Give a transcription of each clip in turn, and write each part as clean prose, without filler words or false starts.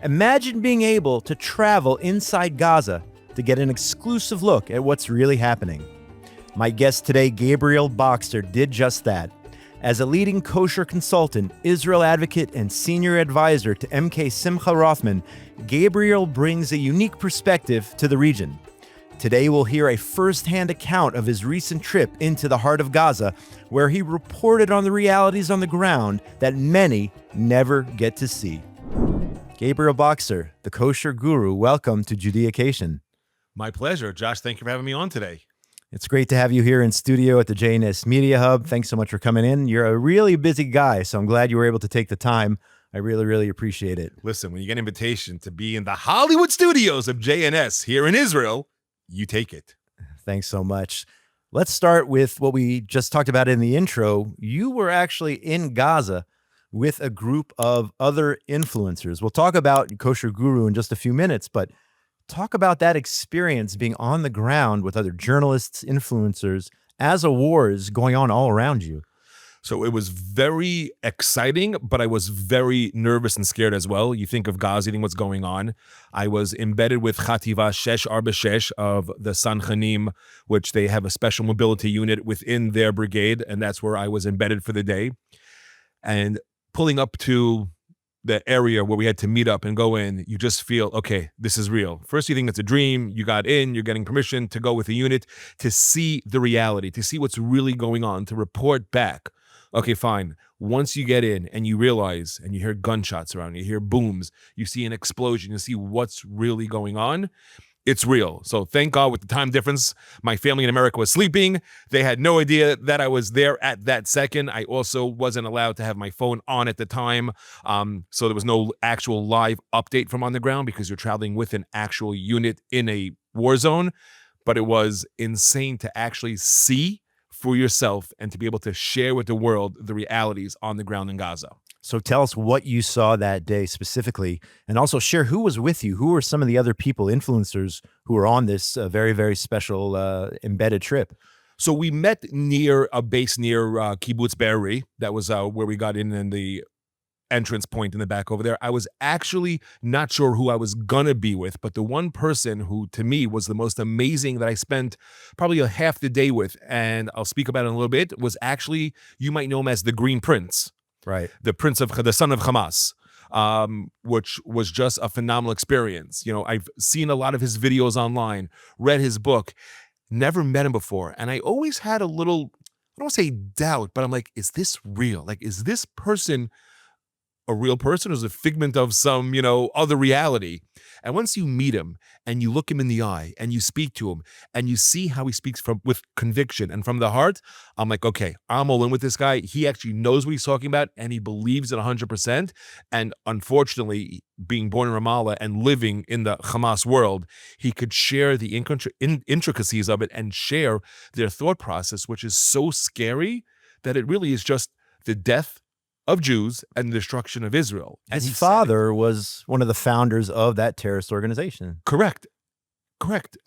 Imagine being able to travel inside Gaza to get an exclusive look at what's really happening. My guest today, Gabriel Boxer, did just that. As a leading kosher consultant, Israel advocate, and senior advisor to MK Simcha Rothman, Gabriel brings a unique perspective to the region. Today we'll hear a first-hand account of his recent trip into the heart of Gaza, where he reported on the realities on the ground that many never get to see. Gabriel Boxer, the Kosher Guru, welcome to Judaication. My pleasure. Josh, thank you for having me on today. It's great to have you here in studio at the JNS Media Hub. Thanks so much for coming in. You're a really busy guy, so I'm glad you were able to take the time. I really appreciate it. Listen, when you get an invitation to be in the Hollywood studios of JNS here in Israel, you take it. Thanks so much. Let's start with what we just talked about in the intro. You were actually in Gaza with a group of other influencers. We'll talk about Kosher Guru in just a few minutes, but talk about that experience being on the ground with other journalists, influencers, as a war is going on all around you. So it was very exciting, but I was very nervous and scared as well. You think of Gaza, you think what's going on. I was embedded with Chativa Shesh Arba Shesh of the Sanchanim, which they have a special mobility unit within their brigade, and that's where I was embedded for the day. And pulling up to the area where we had to meet up and go in, you just feel, okay, this is real. First, you think it's a dream. You got in, you're getting permission to go with a unit to see the reality, to see what's really going on, to report back. Okay, fine. Once you get in and you realize, and you hear gunshots around, you hear booms, you see an explosion, you see what's really going on, it's real. So thank God with the time difference, my family in America was sleeping. They had no idea that I was there at that second. I also wasn't allowed to have my phone on at the time. So there was no actual live update from on the ground because you're traveling with an actual unit in a war zone. But it was insane to actually see for yourself and to be able to share with the world the realities on the ground in Gaza. So tell us what you saw that day specifically, and also share who was with you. Who were some of the other people, influencers, who were on this very special embedded trip? So we met near a base near Kibbutz Be'eri. That was where we got in the entrance point in the back over there. I was actually not sure who I was gonna be with, but the one person who to me was the most amazing that I spent probably a half the day with, and I'll speak about it in a little bit, was actually, you might know him as the Green Prince. Right. The son of Hamas, which was just a phenomenal experience. You know, I've seen a lot of his videos online, read his book, never met him before. And I always had a little, I don't want to say doubt, but I'm like, is this real? Like, is this person a real person, or is it a figment of some, other reality? And once you meet him and you look him in the eye and you speak to him and you see how he speaks with conviction and from the heart, I'm like, okay, I'm all in with this guy. He actually knows what he's talking about and he believes it 100%. And unfortunately, being born in Ramallah and living in the Hamas world, he could share the intricacies of it and share their thought process, which is so scary that it really is just the death of Jews and the destruction of Israel. And his father was one of the founders of that terrorist organization. Correct.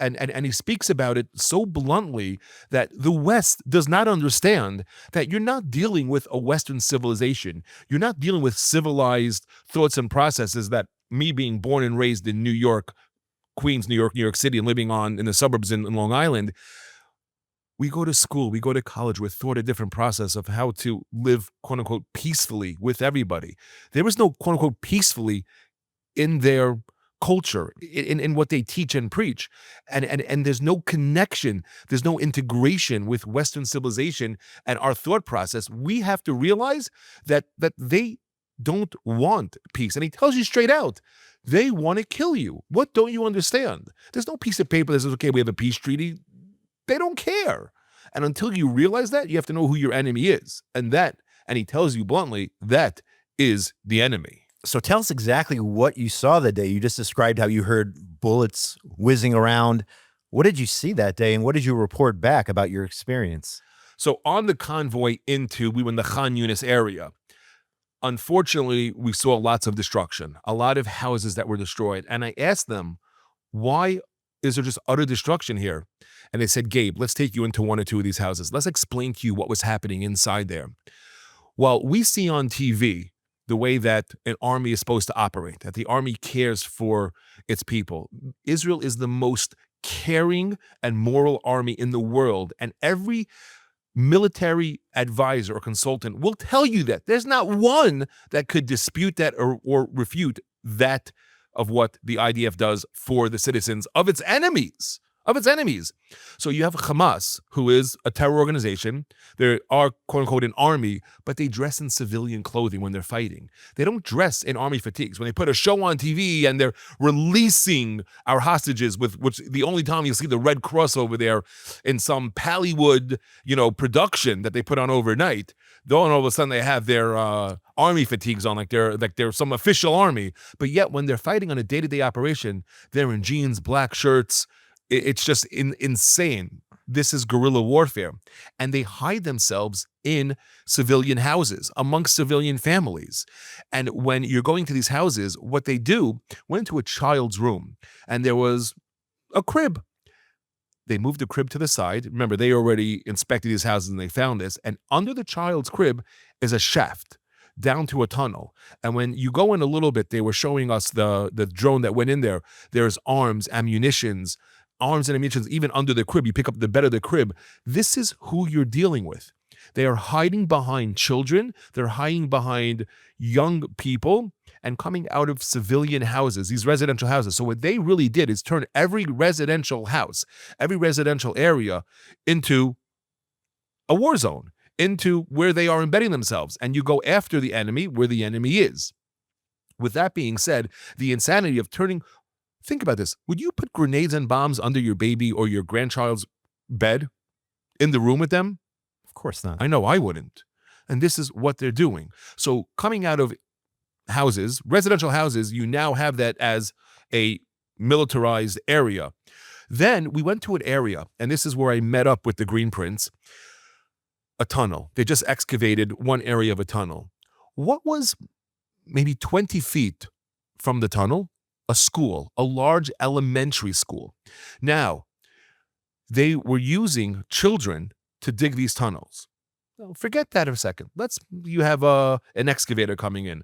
And he speaks about it so bluntly that the West does not understand that you're not dealing with a Western civilization. You're not dealing with civilized thoughts and processes that me being born and raised in New York, Queens, New York City, and living in the suburbs in Long Island. We go to school, we go to college, we're taught a different process of how to live, quote unquote, peacefully with everybody. There is no, quote unquote, peacefully in their culture, in what they teach and preach. And there's no connection, there's no integration with Western civilization and our thought process. We have to realize that they don't want peace. And he tells you straight out, they want to kill you. What don't you understand? There's no piece of paper that says, okay, we have a peace treaty. They don't care. And until you realize that, you have to know who your enemy is. And he tells you bluntly, that is the enemy. So tell us exactly what you saw that day. You just described how you heard bullets whizzing around. What did you see that day, and what did you report back about your experience? So on the convoy we were in the Khan Yunis area. Unfortunately, we saw lots of destruction, a lot of houses that were destroyed. And I asked them, why is there just utter destruction here? And they said, Gabe, let's take you into one or two of these houses. Let's explain to you what was happening inside there. Well, we see on TV the way that an army is supposed to operate, that the army cares for its people. Israel is the most caring and moral army in the world, and every military advisor or consultant will tell you that. There's not one that could dispute that or refute that of what the IDF does for the citizens of its enemies. So you have Hamas, who is a terror organization. They are, quote unquote, an army, but they dress in civilian clothing when they're fighting. They don't dress in army fatigues. When they put a show on TV and they're releasing our hostages, with which the only time you see the Red Cross over there in some Pallywood, production that they put on overnight, then all of a sudden they have their army fatigues on, like they're some official army. But yet when they're fighting on a day-to-day operation, they're in jeans, black shirts. It's just insane. This is guerrilla warfare. And they hide themselves in civilian houses, amongst civilian families. And when you're going to these houses, what they do, went into a child's room, and there was a crib. They moved the crib to the side. Remember, they already inspected these houses and they found this. And under the child's crib is a shaft down to a tunnel. And when you go in a little bit, they were showing us the drone that went in there. There's arms, ammunitions, even under the crib. You pick up the bed of the crib. This is who you're dealing with. They are hiding behind children. They're hiding behind young people and coming out of civilian houses, these residential houses. So what they really did is turn every residential house, every residential area into a war zone, into where they are embedding themselves. And you go after the enemy where the enemy is. With that being said, the insanity of turning... Think about this. Would you put grenades and bombs under your baby or your grandchild's bed in the room with them? Of course not. I know I wouldn't. And this is what they're doing. So coming out of houses, residential houses, you now have that as a militarized area. Then we went to an area, and this is where I met up with the Green Prince, a tunnel. They just excavated one area of a tunnel. What was maybe 20 feet from the tunnel? A school, a large elementary school. Now, they were using children to dig these tunnels. Well, forget that for a second. You have an excavator coming in.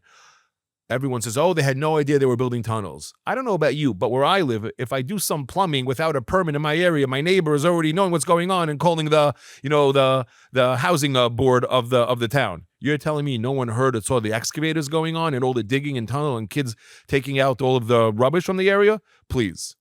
Everyone says, oh, they had no idea they were building tunnels. I don't know about you, but where I live, if I do some plumbing without a permit in my area, my neighbor is already knowing what's going on and calling the housing board of the town. You're telling me no one heard or saw the excavators going on and all the digging and tunnel and kids taking out all of the rubbish from the area? Please.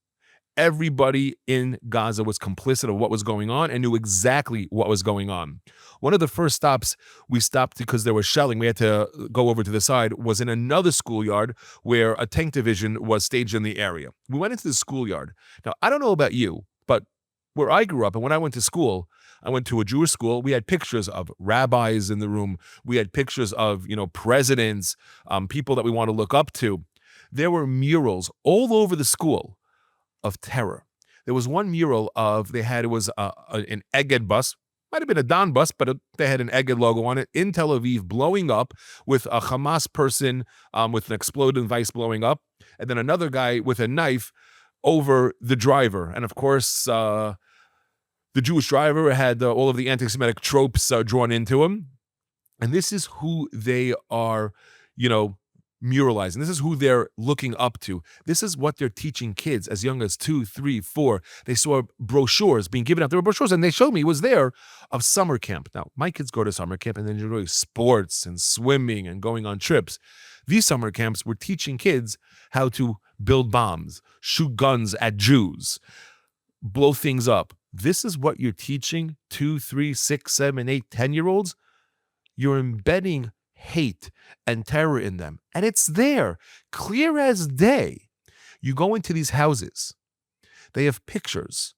Everybody in Gaza was complicit of what was going on and knew exactly what was going on. One of the first stops we stopped because there was shelling, we had to go over to the side, was in another schoolyard where a tank division was staged in the area. We went into the schoolyard. Now, I don't know about you, but where I grew up and when I went to school, I went to a Jewish school. We had pictures of rabbis in the room. We had pictures of, presidents, people that we want to look up to. There were murals all over the school of terror. There was one mural an Egged bus, might have been a Don bus, but they had an Egged logo on it, in Tel Aviv, blowing up with a Hamas person with an explosive device blowing up, and then another guy with a knife over the driver. And of course, the Jewish driver had all of the anti-Semitic tropes drawn into him. And this is who they are, muralizing. This is who they're looking up to. This is what they're teaching kids as young as 2, 3, 4. They saw brochures being given out. There were brochures, and they showed me it was there, of summer camp. Now, my kids go to summer camp and then enjoy sports and swimming and going on trips. These summer camps were teaching kids how to build bombs, shoot guns at Jews, blow things up. This is what you're teaching 2, 3, 6, 7, 8, 10-year-olds. You're embedding hate and terror in them. And it's there, clear as day. You go into these houses, they have pictures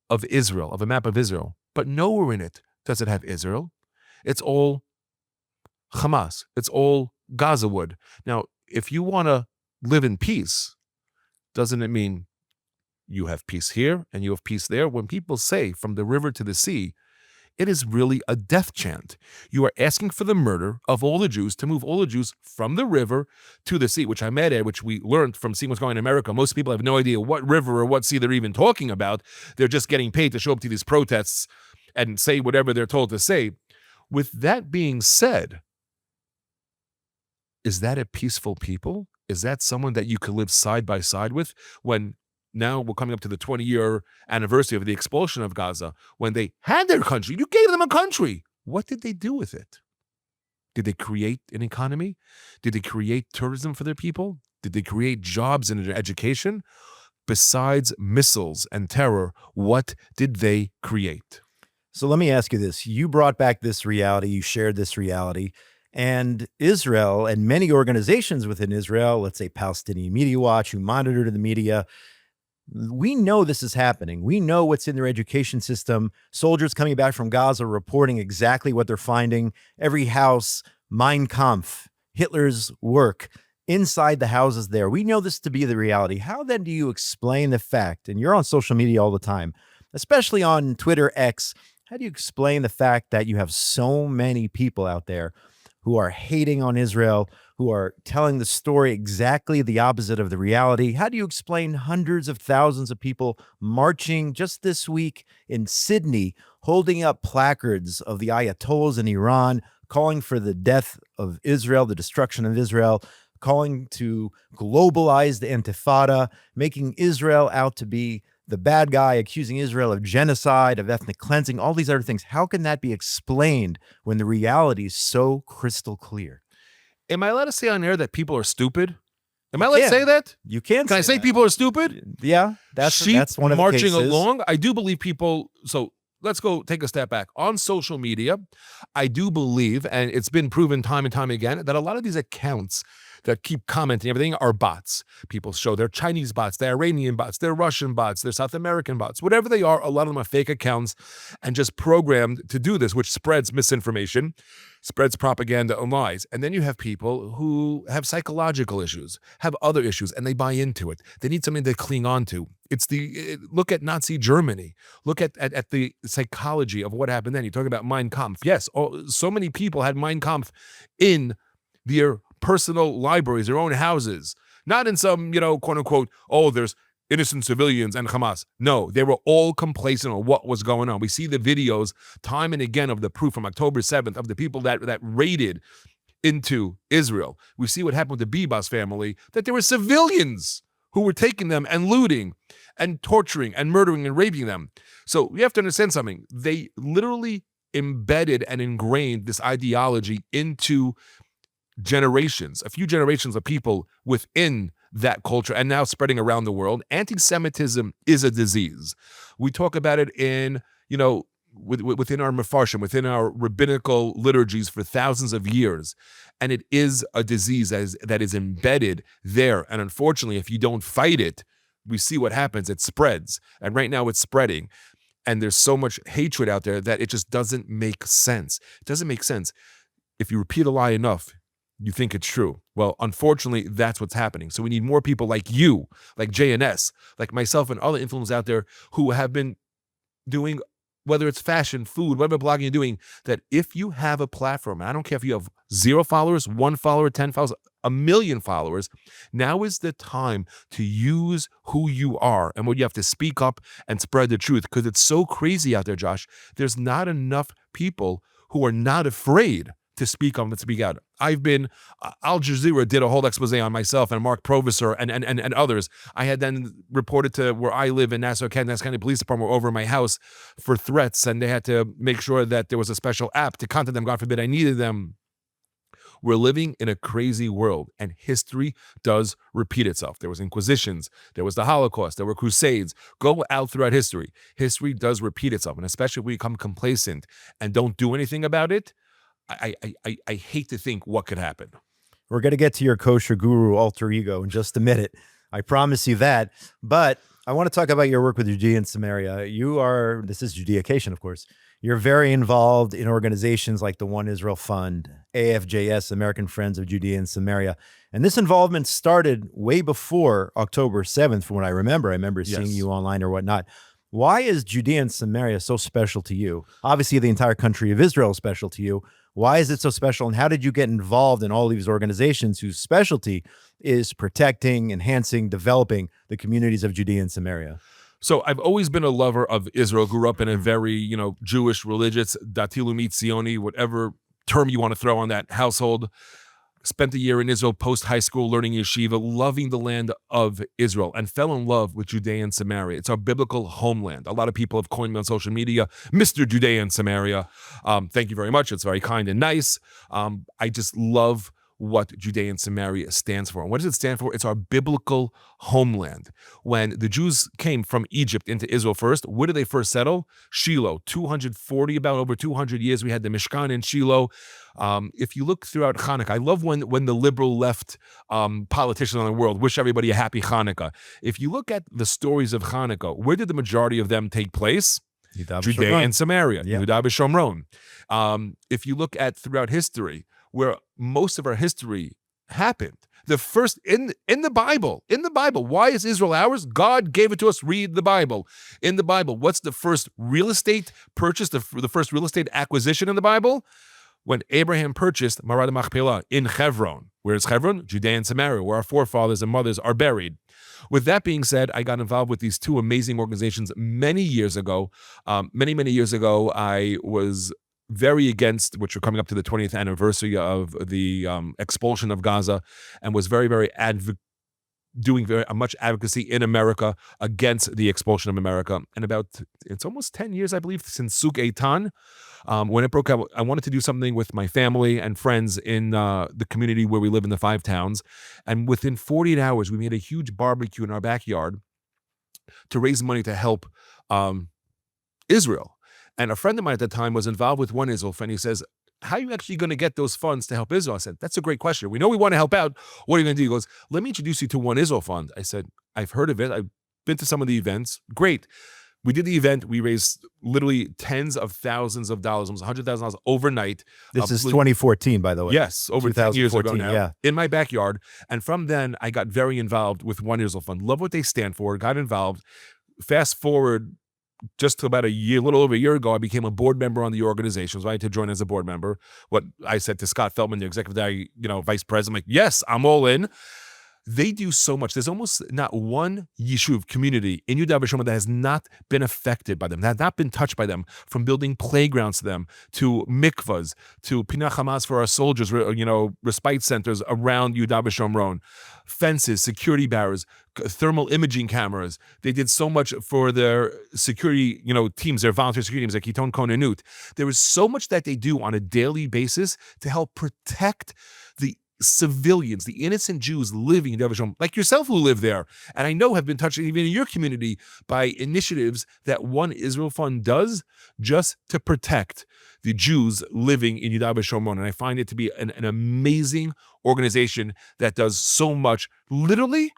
of Israel, of a map of Israel, but nowhere in it does it have Israel. It's all Hamas. It's all Gaza wood. Now, if you want to live in peace, doesn't it mean you have peace here and you have peace there? When people say from the river to the sea, it is really a death chant. You are asking for the murder of all the Jews, to move all the Jews from the river to the sea, which I met at, which we learned from seeing what's going on in America. Most people have no idea what river or what sea they're even talking about. They're just getting paid to show up to these protests and say whatever they're told to say. With that being said, is that a peaceful people? Is that someone that you could live side by side with when now we're coming up to the 20-year anniversary of the expulsion of Gaza, when they had their country, you gave them a country. What did they do with it? Did they create an economy? Did they create tourism for their people? Did they create jobs and education? Besides missiles and terror, what did they create? So let me ask you this. You brought back this reality, you shared this reality, and Israel and many organizations within Israel, let's say Palestinian Media Watch, who monitor the media, we know this is happening. We know what's in their education system. Soldiers coming back from Gaza reporting exactly what they're finding. Every house, Mein Kampf, Hitler's work inside the houses there. We know this to be the reality. How then do you explain the fact, and you're on social media all the time, especially on Twitter X, how do you explain the fact that you have so many people out there who are hating on Israel, who are telling the story exactly the opposite of the reality? How do you explain hundreds of thousands of people marching just this week in Sydney, holding up placards of the Ayatollahs in Iran, calling for the death of Israel, the destruction of Israel, calling to globalize the Intifada, making Israel out to be the bad guy, accusing Israel of genocide, of ethnic cleansing, all these other things? How can that be explained when the reality is so crystal clear? Am I allowed to say on air that people are stupid? Am I allowed to say that? You can. Can I say people are stupid? Yeah, that's one of the marching cases. along. I do believe people. So let's go take a step back. On social media, I do believe, and it's been proven time and time again, that a lot of these accounts that keep commenting everything are bots. People show their Chinese bots, their Iranian bots, their Russian bots, their South American bots, whatever they are. A lot of them are fake accounts and just programmed to do this, which spreads misinformation, spreads propaganda and lies. And then you have people who have psychological issues, have other issues, and they buy into it. They need something to cling on to. Look at Nazi Germany. Look at the psychology of what happened then. You talk about Mein Kampf. Yes, so many people had Mein Kampf in their personal libraries, their own houses, not in some, quote unquote, there's innocent civilians and Hamas. No, they were all complacent on what was going on. We see the videos time and again of the proof from October 7th of the people that raided into Israel. We see what happened with the Bibas family, that there were civilians who were taking them and looting and torturing and murdering and raping them. So we have to understand something. They literally embedded and ingrained this ideology into a few generations of people within that culture, and now spreading around the world. Anti-Semitism is a disease. We talk about it in, within our mefarshim, within our rabbinical liturgies for thousands of years. And it is a disease that is embedded there. And unfortunately, if you don't fight it, we see what happens. It spreads. And right now it's spreading. And there's so much hatred out there that it just doesn't make sense. It doesn't make sense. If you repeat a lie enough, you think it's true. Well, unfortunately, that's what's happening. So we need more people like you, like JNS, like myself and other influencers out there who have been doing, whether it's fashion, food, whatever blogging you're doing, that if you have a platform, and I don't care if you have 0 followers, 1 follower, 10 followers, 1 million followers, now is the time to use who you are and when you have to speak up and spread the truth, because it's so crazy out there, Josh. There's not enough people who are not afraid to speak on, to speak out. I've been, Al Jazeera did a whole expose on myself and Mark Provisor and others. I had then reported to where I live in Nassau County Police Department were over my house for threats, and they had to make sure that there was a special app to contact them. God forbid I needed them. We're living in a crazy world, and history does repeat itself. There was inquisitions, there was the Holocaust, there were crusades. Go out throughout history. History does repeat itself, and especially if we become complacent and don't do anything about it, I hate to think what could happen. We're going to get to your Kosher Guru alter ego in just a minute. I promise you that. But I want to talk about your work with Judea and Samaria. This is Judaication, of course. You're very involved in organizations like the One Israel Fund, AFJS, American Friends of Judea and Samaria. And this involvement started way before October 7th, from what I remember. I remember seeing you online or whatnot. Why is Judea and Samaria so special to you? Obviously, the entire country of Israel is special to you. Why is it so special? And how did you get involved in all these organizations whose specialty is protecting, enhancing, developing the communities of Judea and Samaria? So I've always been a lover of Israel. Grew up in a very, Jewish, religious, Dati Leumi Tzioni, whatever term you want to throw on that household. spent a year in Israel post-high school learning yeshiva, loving the land of Israel, and fell in love with Judea and Samaria. It's our biblical homeland. A lot of people have coined me on social media, Mr. Judea and Samaria. Thank you very much. It's very kind and nice. I just love what Judea and Samaria stands for. And what does it stand for? It's our biblical homeland. When the Jews came from Egypt into Israel first, where did they first settle? Shiloh. About over 200 years, we had the Mishkan in Shiloh. If you look throughout Hanukkah, I love when the liberal left politicians in the world wish everybody a happy Hanukkah. If you look at the stories of Hanukkah, where did the majority of them take place? Judea and Samaria, Yehuda v'Shomron. If you look at throughout history, where most of our history happened, the first in the Bible, why is Israel ours? God gave it to us. Read the Bible. In the Bible, what's the first real estate purchase, the first real estate acquisition in the Bible? When Abraham purchased Marad Machpelah in Hebron. Where is Hebron? Judea and Samaria, where our forefathers and mothers are buried. With that being said, I got involved with these two amazing organizations many years ago. Many years ago, I was very against, which are coming up to the 20th anniversary of the expulsion of Gaza, and was very doing very much advocacy in America against the expulsion of America. And it's almost 10 years, I believe, since Suk Eitan, when it broke out, I wanted to do something with my family and friends in the community where we live in the 5 towns. And within 48 hours, we made a huge barbecue in our backyard to raise money to help Israel. And a friend of mine at the time was involved with One Israel Fund. He says, how are you actually going to get those funds to help Israel? I said, that's a great question. We know we want to help out. What are you going to do? He goes, let me introduce you to One Israel Fund. I said, I've heard of it. I've been to some of the events. Great. We did the event. We raised literally tens of thousands of dollars, almost $100,000 overnight. This is 2014, by the way. Yes, over 10 years ago now, yeah. In my backyard. And from then, I got very involved with One Israel Fund. Love what they stand for. Got involved. Fast forward just to about a little over a year ago, I became a board member on the organization. So I had to join as a board member. What I said to Scott Feldman, the executive vice president, I'm like, yes, I'm all in. They do so much. There's almost not one yeshuv community in Yehuda v'Shomron that has not been affected by them, that has not been touched by them, from building playgrounds to them, to mikvahs, to Pinach Hamas for our soldiers, respite centers around Yehuda v'Shomron, fences, security barriers, thermal imaging cameras. They did so much for their security, teams, their volunteer security teams, like Yiton Konenut. There is so much that they do on a daily basis to help protect the civilians, the innocent Jews living in Yehuda v'Shomron, like yourself who live there, and I know have been touched even in your community by initiatives that One Israel Fund does just to protect the Jews living in Yehuda v'Shomron. And I find it to be an amazing organization that does so much, literally,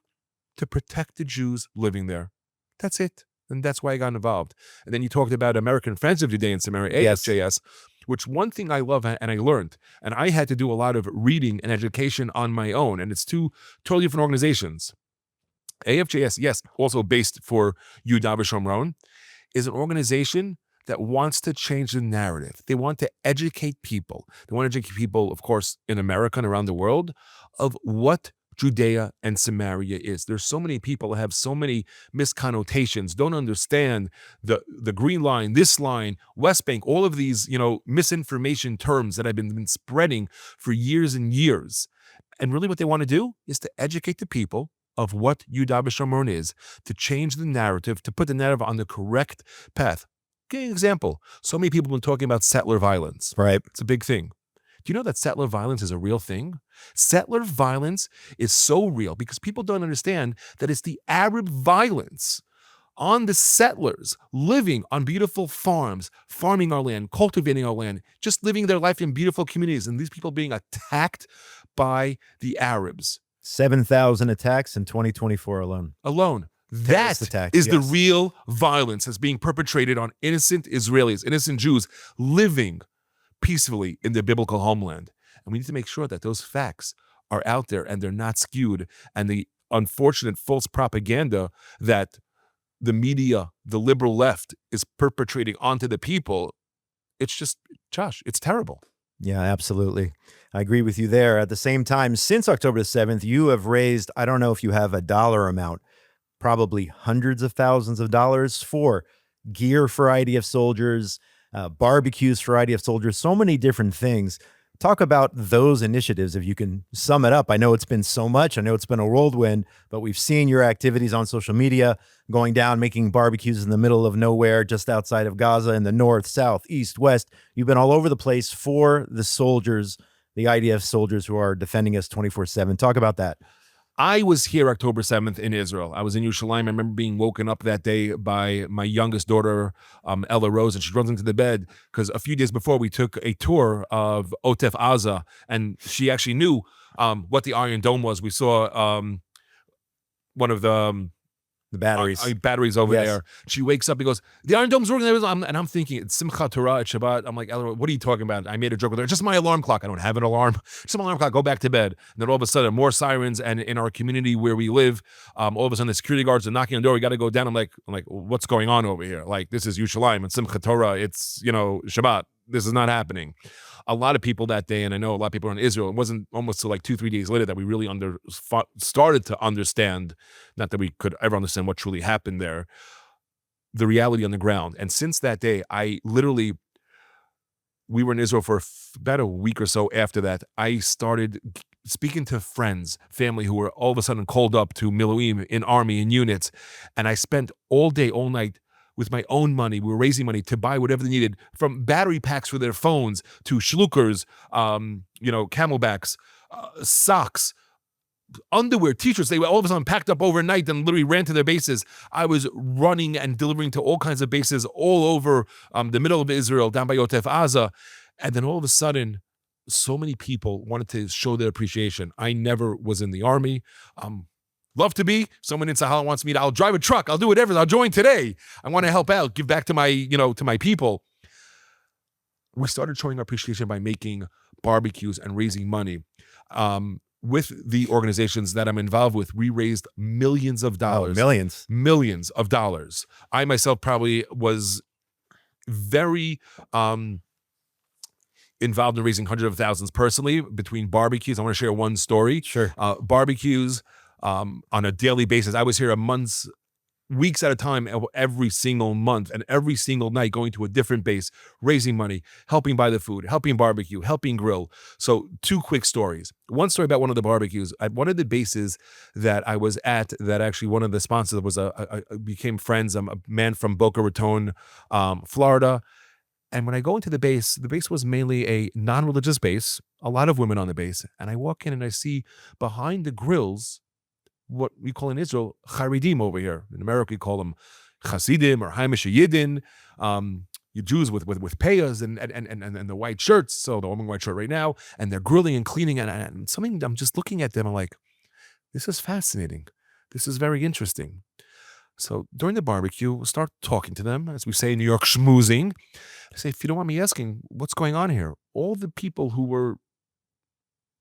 to protect the Jews living there. That's it. And that's why I got involved. And then you talked about American Friends of Judea and Samaria, AFJS, which one thing I love and I learned, and I had to do a lot of reading and education on my own, and it's two totally different organizations. AFJS, yes, also based for Yehuda v'Shomron, is an organization that wants to change the narrative. They want to educate people. They want to educate people, of course, in America and around the world, of what Judea and Samaria is. There's so many people that have so many misconnotations, don't understand the green line, this line, West Bank, all of these, misinformation terms that have been spreading for years and years. And really what they want to do is to educate the people of what Yehuda v'Shomron is, to change the narrative, to put the narrative on the correct path. Give you an example. So many people have been talking about settler violence. Right. It's a big thing. Do you know that settler violence is a real thing? Settler violence is so real because people don't understand that it's the Arab violence on the settlers living on beautiful farms, farming our land, cultivating our land, just living their life in beautiful communities, and these people being attacked by the Arabs. 7,000 attacks in 2024 alone. That attacks, is the real violence that's being perpetrated on innocent Israelis, innocent Jews living peacefully in their biblical homeland. And we need to make sure that those facts are out there and they're not skewed. And the unfortunate false propaganda that the media, the liberal left, is perpetrating onto the people, it's just, Josh, it's terrible. Yeah, absolutely. I agree with you there. At the same time, since October the 7th, you have raised, I don't know if you have a dollar amount, probably hundreds of thousands of dollars for gear for IDF soldiers, barbecues for IDF soldiers, so many different things. Talk about those initiatives if you can sum it up. I know it's been so much. I know it's been a whirlwind, but we've seen your activities on social media going down, making barbecues in the middle of nowhere, just outside of Gaza, in the north, south, east, west. You've been all over the place for the soldiers, the IDF soldiers who are defending us 24/7. Talk about that. I was here October 7th in Israel. I was in Yerushalayim. I remember being woken up that day by my youngest daughter, Ella Rose, and she runs into the bed because a few days before we took a tour of Otef Aza, and she actually knew what the Iron Dome was. We saw one of the batteries. Batteries over Yes. there. She wakes up and goes, the Iron Dome's working. And I'm thinking, it's Simchat Torah, it's Shabbat. I'm like, Ella, what are you talking about? I made a joke with her. It's just my alarm clock. I don't have an alarm. Just my alarm clock. Go back to bed. And then all of a sudden, more sirens. And in our community where we live, all of a sudden the security guards are knocking on the door. We got to go down. I'm like, what's going on over here? Like, this is Yerushalayim and Simchat Torah. It's, Shabbat. This is not happening. A lot of people that day, and I know a lot of people in Israel, it wasn't almost till like 2-3 days later that we really started to understand, not that we could ever understand what truly happened there, the reality on the ground. And since that day, we were in Israel for about a week or so after that. I started speaking to friends, family who were all of a sudden called up to Miluim in army, in units. And I spent all day, all night with my own money. We were raising money to buy whatever they needed, from battery packs for their phones to shluckers, camelbacks, socks, underwear, t-shirts. They were all of a sudden packed up overnight and literally ran to their bases. I was running and delivering to all kinds of bases all over the middle of Israel, down by Otef Aza. And then all of a sudden, so many people wanted to show their appreciation. I never was in the army. Love to be. Someone in Sahel wants me to, I'll drive a truck. I'll do whatever. I'll join today. I want to help out, give back to my, to my people. We started showing our appreciation by making barbecues and raising money. With the organizations that I'm involved with, we raised millions of dollars. Oh, millions of dollars. I myself probably was very involved in raising hundreds of thousands personally between barbecues. I want to share one story. Sure. Barbecues on a daily basis. I was here weeks at a time, every single month and every single night, going to a different base, raising money, helping buy the food, helping barbecue, helping grill. So 2 quick stories. One story about one of the barbecues. At one of the bases that I was at, that actually one of the sponsors was became friends, a man from Boca Raton, Florida. And when I go into the base was mainly a non-religious base, a lot of women on the base. And I walk in and I see behind the grills what we call in Israel Haredim over here. In America, we call them Hasidim or Hamish Yidden. You Jews with payas and the white shirts. So the woman white shirt right now, and they're grilling and cleaning, and something. I'm just looking at them. I'm like, this is fascinating. This is very interesting. So during the barbecue, we'll start talking to them, as we say in New York, schmoozing. I say, if you don't want me asking, what's going on here? All the people who were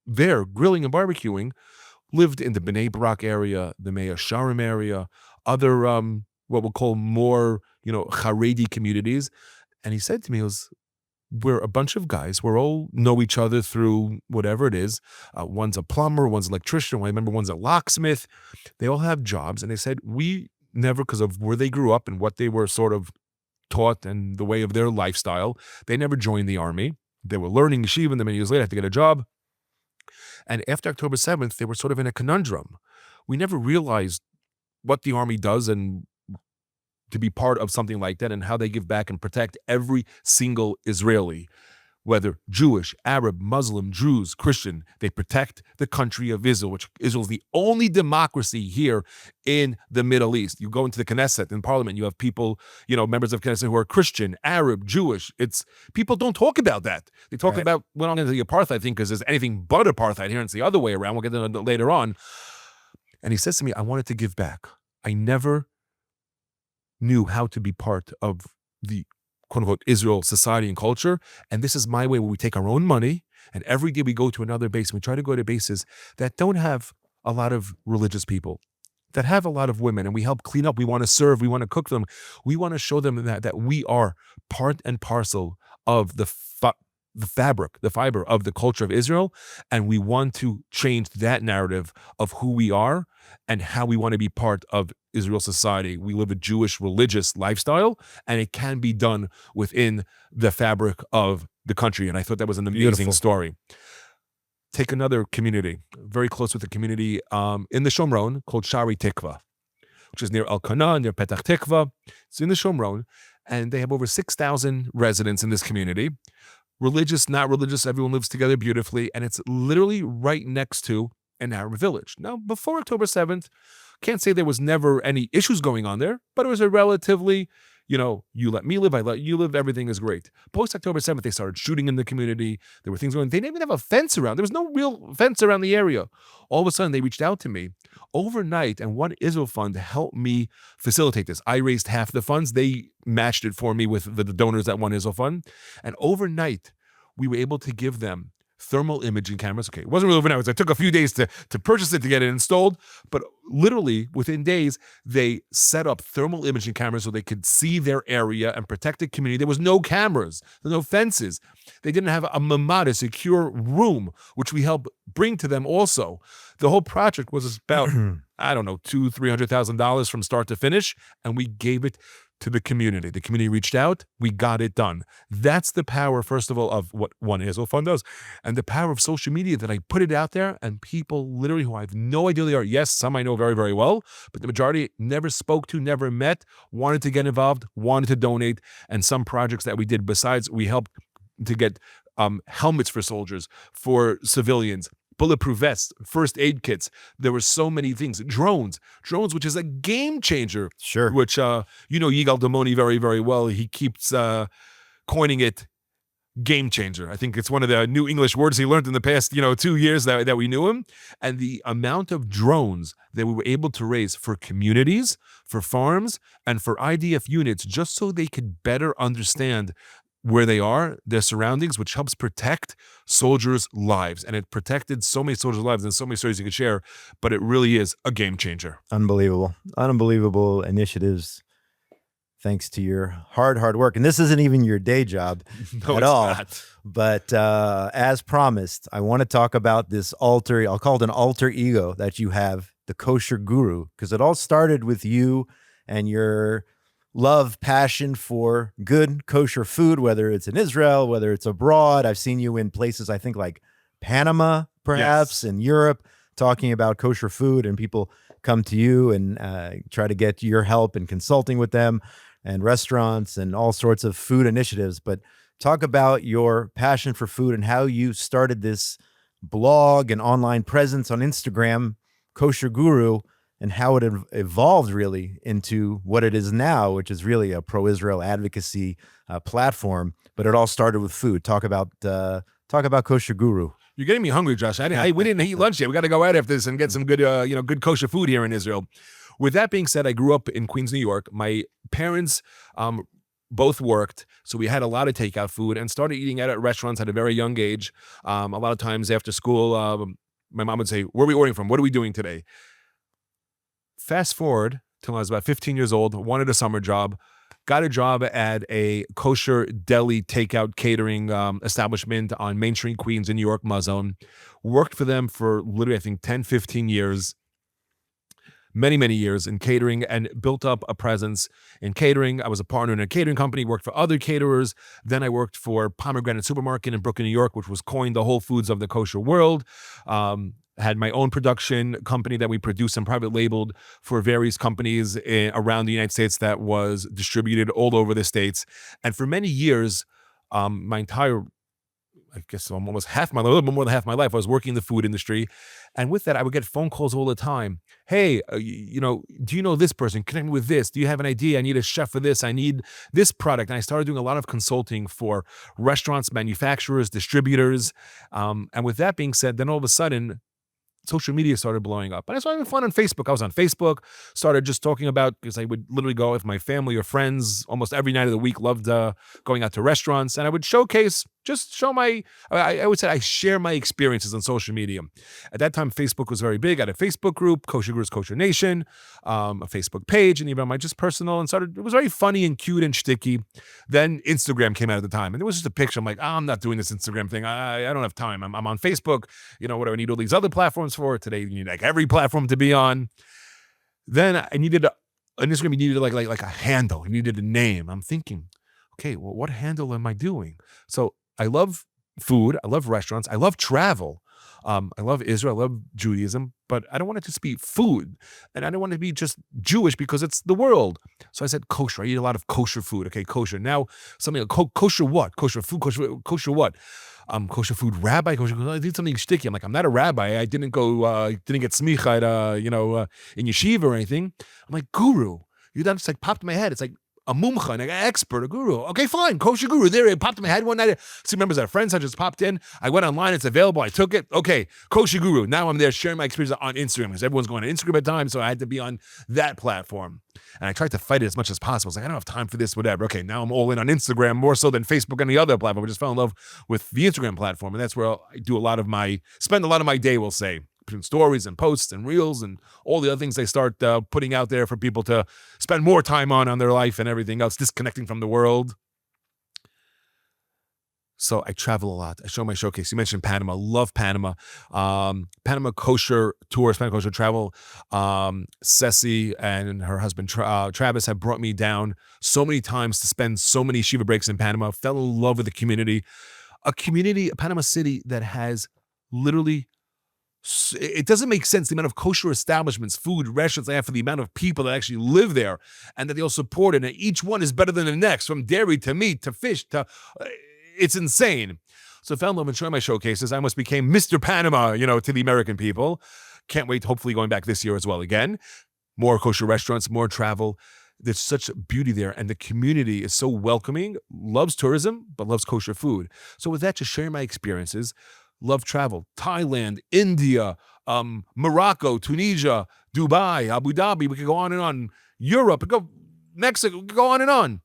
there grilling and barbecuing lived in the Bnei Brak area, the Mea Sharim area, other what we'll call more, Haredi communities. And he said to me, we're a bunch of guys. We all know each other through whatever it is. One's a plumber, one's an electrician. I remember one's a locksmith. They all have jobs. And they said, we never, because of where they grew up and what they were sort of taught and the way of their lifestyle, they never joined the army. They were learning yeshiva, and then many years later had to get a job. And after October 7th, they were sort of in a conundrum. We never realized what the army does and to be part of something like that, and how they give back and protect every single Israeli, whether Jewish, Arab, Muslim, Druze, Christian. They protect the country of Israel, which Israel is the only democracy here in the Middle East. You go into the Knesset, in Parliament, you have people, members of Knesset who are Christian, Arab, Jewish. People don't talk about that. They talk about, we're not going to the apartheid thing because there's anything but apartheid here, and it's the other way around. We'll get into that later on. And he says to me, I wanted to give back. I never knew how to be part of the quote-unquote Israel society and culture. And this is my way, where we take our own money, and every day we go to another base. We try to go to bases that don't have a lot of religious people, that have a lot of women, and we help clean up. We want to serve. We want to cook them. We want to show them that we are part and parcel of the the fiber of the culture of Israel. And we want to change that narrative of who we are and how we want to be part of Israel society. We live a Jewish religious lifestyle, and it can be done within the fabric of the country. And I thought that was an amazing Beautiful. story. Take another community, very close with the community in the Shomron called Shari Tikva, which is near Elkanah, near Petach Tikva. It's in the Shomron, and they have over 6,000 residents in this community. Religious, not religious, everyone lives together beautifully, and it's literally right next to an Arab village. Now, before October 7th, can't say there was never any issues going on there, but it was a relatively, you let me live, I let you live, everything is great. Post October 7th, they started shooting in the community. There were things going, they didn't even have a fence around. There was no real fence around the area. All of a sudden, they reached out to me overnight, and One Israel Fund helped me facilitate this. I raised half the funds. They matched it for me with the donors at One Israel Fund. And overnight, we were able to give them thermal imaging cameras. Okay, it wasn't really overnight. It took a few days to purchase it, to get it installed. But literally within days, they set up thermal imaging cameras so they could see their area and protect the community. There was no cameras. There were no fences. They didn't have a mamad, a secure room, which we helped bring to them also. The whole project was about, I don't know, $200,000-$300,000 from start to finish. And we gave it to the community. The community reached out. We got it done. That's the power, first of all, of what One Israel Fund does, and the power of social media, that I put it out there, and people literally who I have no idea who they are. Yes, some I know very, very well, but the majority never spoke to, never met, wanted to get involved, wanted to donate. And some projects that we did, besides we helped to get helmets for soldiers, for civilians, bulletproof vests, first aid kits. There were so many things. Drones, which is a game changer. Sure. Which, Yigal Damoni very, very well. He keeps coining it game changer. I think it's one of the new English words he learned in the past, 2 years that we knew him. And the amount of drones that we were able to raise for communities, for farms, and for IDF units, just so they could better understand where they are, their surroundings, which helps protect soldiers' lives. And it protected so many soldiers' lives, and so many stories you could share, but it really is a game changer. Unbelievable initiatives, thanks to your hard work. And this isn't even your day job at all. Not. But as promised, I want to talk about this I'll call it an alter ego that you have, the Kosher Guru, because it all started with you and your love, passion for good kosher food, whether it's in Israel, whether it's abroad. I've seen you in places, I think like Panama, perhaps, in Europe, talking about kosher food, and people come to you and try to get your help in consulting with them, and restaurants and all sorts of food initiatives. But talk about your passion for food and how you started this blog and online presence on Instagram, Kosher Guru, and how it evolved really into what it is now, which is really a pro-Israel advocacy platform. But it all started with food. Talk about Kosher Guru. You're getting me hungry, Josh. We didn't eat lunch yet. We got to go out after this and get some good, good kosher food here in Israel. With that being said, I grew up in Queens, New York. My parents both worked, so we had a lot of takeout food and started eating out at restaurants at a very young age. A lot of times after school, my mom would say, "Where are we ordering from? What are we doing today?" Fast forward till I was about 15 years old, wanted a summer job, got a job at a kosher deli takeout catering establishment on Main Street, Queens in New York, Mazon. Worked for them for literally, I think, 10, 15 years, many, many years in catering, and built up a presence in catering. I was a partner in a catering company, worked for other caterers. Then I worked for Pomegranate Supermarket in Brooklyn, New York, which was coined the Whole Foods of the kosher world. Had my own production company that we produced and private labeled for various companies around the United States that was distributed all over the States. And for many years, my entire, I guess almost half my life, a little bit more than half my life, I was working in the food industry. And with that, I would get phone calls all the time. Hey, do you know this person? Connect me with this. Do you have an idea? I need a chef for this. I need this product. And I started doing a lot of consulting for restaurants, manufacturers, distributors. And with that being said, then all of a sudden, social media started blowing up. And I started having fun on Facebook. I was on Facebook, started just talking about, because I would literally go with my family or friends almost every night of the week, loved going out to restaurants, and I would showcase just show I would say I share my experiences on social media. At that time, Facebook was very big. I had a Facebook group, Kosher Guru's Kosher Nation, a Facebook page, and even on my just personal, and it was very funny and cute and shticky. Then Instagram came out at the time, and it was just a picture. I'm like, I'm not doing this Instagram thing. I don't have time. I'm on Facebook. What do I need all these other platforms for? Today, you need like every platform to be on. Then I needed on Instagram, you needed like a handle. You needed a name. I'm thinking, okay, well, what handle am I doing? So I love food. I love restaurants. I love travel. I love Israel. I love Judaism, but I don't want it to just be food. And I don't want it to be just Jewish because it's the world. So I said kosher. I eat a lot of kosher food. Okay, kosher. Now, something like kosher what? Kosher food, kosher what? Kosher food rabbi, kosher, I did something sticky. I'm like, I'm not a rabbi. I didn't go, didn't get smicha at, in yeshiva or anything. I'm like, guru. That just like popped in my head. It's like, a mumcha, an expert, a guru. Okay, fine, Kosher Guru. There, it popped in my head one night. Some members of friends, I just popped in. I went online, it's available. I took it. Okay, Kosher Guru. Now I'm there sharing my experience on Instagram because everyone's going on Instagram at times, so I had to be on that platform. And I tried to fight it as much as possible. I was like, I don't have time for this, whatever. Okay, now I'm all in on Instagram more so than Facebook and the other platform. I just fell in love with the Instagram platform, and that's where I do spend a lot of my day, we'll say. Between stories and posts and reels and all the other things they start putting out there for people to spend more time on their life and everything else, disconnecting from the world. So I travel a lot. I show my showcase. You mentioned Panama. Love Panama. Panama Kosher Tours, Panama Kosher Travel. Ceci and her husband Travis have brought me down so many times to spend so many Shiva breaks in Panama. Fell in love with the community. A Panama City that has literally, it doesn't make sense the amount of kosher establishments, food, restaurants they have for the amount of people that actually live there and that they all support it. And each one is better than the next, from dairy to meat to fish to, it's insane. So I fell in love and showing my showcases. I almost became Mr. Panama, to the American people. Can't wait, hopefully going back this year as well again. More kosher restaurants, more travel. There's such beauty there, and the community is so welcoming, loves tourism, but loves kosher food. So with that, just sharing my experiences. Love travel. Thailand, India, Morocco, Tunisia, Dubai, Abu Dhabi. We could go on and on. Europe, Mexico, we could go on and on.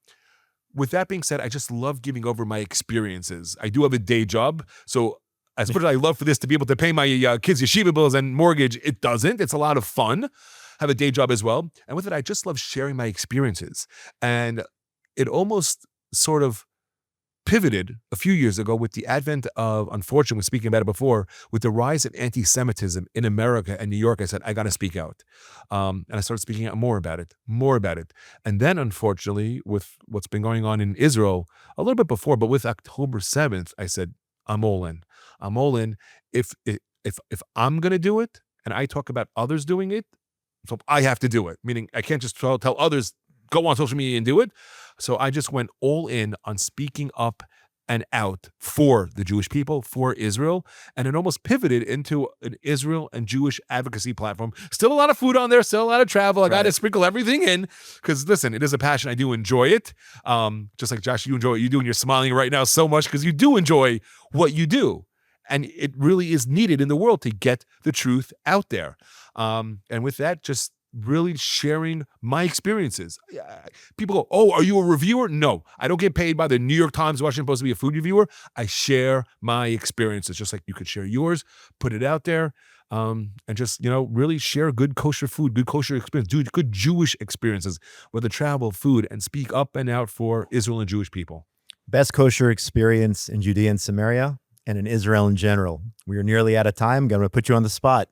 With that being said, I just love giving over my experiences. I do have a day job. So as much as I love for this to be able to pay my kids' yeshiva bills and mortgage, it doesn't. It's a lot of fun. I have a day job as well. And with it, I just love sharing my experiences. And it almost sort of pivoted a few years ago with the advent of, unfortunately, we were speaking about it before, with the rise of anti-Semitism in America and New York. I said, I got to speak out. And I started speaking out more about it. And then, unfortunately, with what's been going on in Israel a little bit before, but with October 7th, I said, I'm all in. If I'm going to do it and I talk about others doing it, so I have to do it. Meaning I can't just tell others, go on social media and do it. So I just went all in on speaking up and out for the Jewish people, for Israel, and it almost pivoted into an Israel and Jewish advocacy platform. Still a lot of food on there, still a lot of travel. I got to sprinkle everything in because, listen, it is a passion. I do enjoy it. Just like Josh, you enjoy what you do, and you're smiling right now so much because you do enjoy what you do. And it really is needed in the world to get the truth out there. And with that, just really sharing my experiences. People go, oh, are you a reviewer? No, I don't get paid by the New York Times, Washington Post to be a food reviewer. I share my experiences, just like you could share yours, put it out there, and just, really share good kosher food, good kosher experience, good Jewish experiences, whether travel, food, and speak up and out for Israel and Jewish people. Best kosher experience in Judea and Samaria and in Israel in general. We are nearly out of time. I'm going to put you on the spot.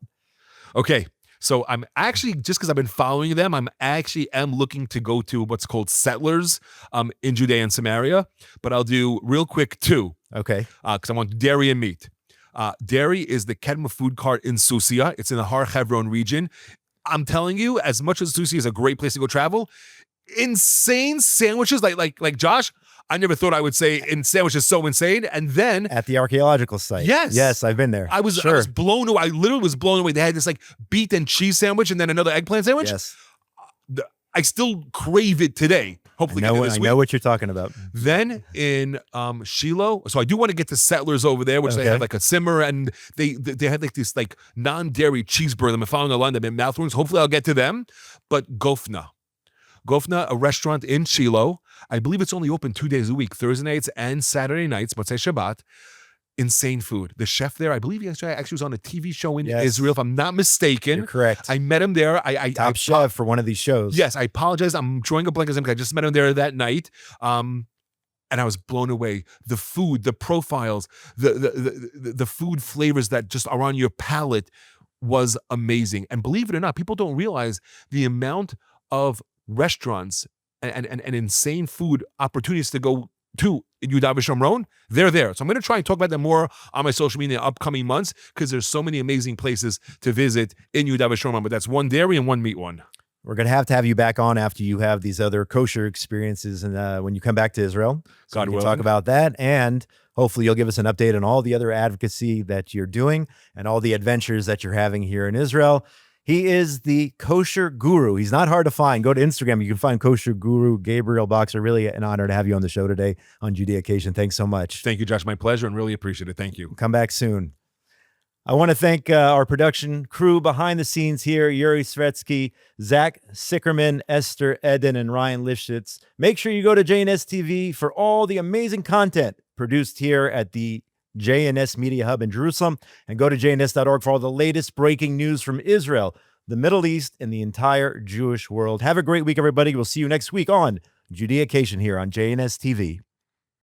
Okay. So I'm actually, just because I've been following them, am looking to go to what's called settlers in Judea and Samaria, but I'll do real quick 2. Okay. Because I want dairy and meat. Dairy is the Kedma food cart in Susia. It's in the Har Hebron region. I'm telling you, as much as Susia is a great place to go travel, insane sandwiches like Josh, I never thought I would say in sandwiches so insane. And then at the archaeological site. Yes, I've been there. I was blown away. I literally was blown away. They had this beet and cheese sandwich and then another eggplant sandwich. Yes. I still crave it today. Hopefully, I know what you're talking about. Then in Shiloh, so I do want to get to Settlers over there, which they have a simmer, and they had this non-dairy cheeseburger. I'm following the line. They've been mouth-watering. Hopefully, I'll get to them. But Gofna, a restaurant in Shiloh. I believe it's only open 2 days a week, Thursday nights and Saturday nights, Motzei Shabbat. Insane food. The chef there, I believe he actually was on a TV show in Israel, if I'm not mistaken. You're correct. I met him there. Top chef for one of these shows. Yes, I apologize. I'm drawing a blank because I just met him there that night. And I was blown away. The food, the profiles, the food flavors that just are on your palate was amazing. And believe it or not, people don't realize the amount of restaurants and insane food opportunities to go to in Yudav Shomron. They're there. So I'm going to try and talk about them more on my social media in the upcoming months because there's so many amazing places to visit in Yudav Shomron. But that's one dairy and one meat one. We're going to have you back on after you have these other kosher experiences and when you come back to Israel. So God we can willing. talk about that. And hopefully you'll give us an update on all the other advocacy that you're doing and all the adventures that you're having here in Israel. He is the Kosher Guru. He's not hard to find. Go to Instagram. You can find Kosher Guru Gabriel Boxer. Really an honor to have you on the show today on Judaication. Thanks so much. Thank you, Josh. My pleasure and really appreciate it. Thank you. Come back soon. I want to thank our production crew behind the scenes here, Yuri Svetsky, Zach Sickerman, Esther Eden, and Ryan Lifshitz. Make sure you go to JNS TV for all the amazing content produced here at the JNS Media Hub in Jerusalem, and go to jns.org for all the latest breaking news from Israel, the Middle East, and the entire Jewish world. Have a great week, everybody. We'll see you next week on Judaication here on JNS TV.